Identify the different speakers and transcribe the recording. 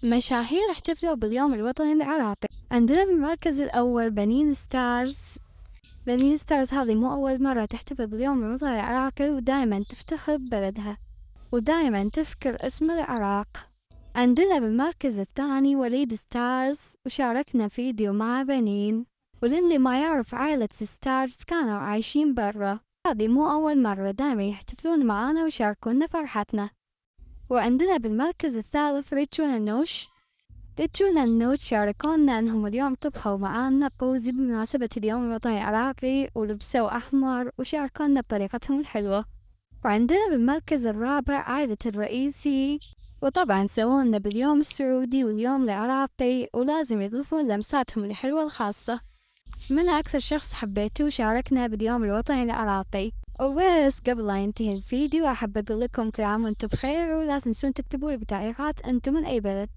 Speaker 1: مشاهير احتفلوا باليوم الوطني العراقي. عندنا بالمركز الأول بنين ستارز. بنين ستارز هذه مو أول مرة تحتفل باليوم الوطني العراقي، ودائما تفتخر ببلدها ودائما تذكر اسم العراق. عندنا بالمركز الثاني وليد ستارز، وشاركنا فيديو مع بنين. وللي ما يعرف عائلة ستارز كانوا عايشين برا، هذه مو أول مرة، دائما يحتفلون معانا ويشاركونا فرحتنا. وعندنا بالمركز الثالث ريتشونا النوش شاركونا أنهم اليوم طبخوا معانا بوزي بمناسبة اليوم الوطني العراقي، ولبسوا أحمر وشاركونا بطريقتهم الحلوة. وعندنا بالمركز الرابع عائلة الرئيسي، وطبعا سوونا باليوم السعودي واليوم العراقي، ولازم يضيفون لمساتهم الحلوة الخاصة. من أكثر شخص حبيته وشاركنا باليوم الوطني العراقي. وبس قبل لا ينتهي الفيديو أحب أقول لكم كل عام وانتم بخير، ولا تنسون تكتبوا لي بتعليقات أنتم من أي بلد.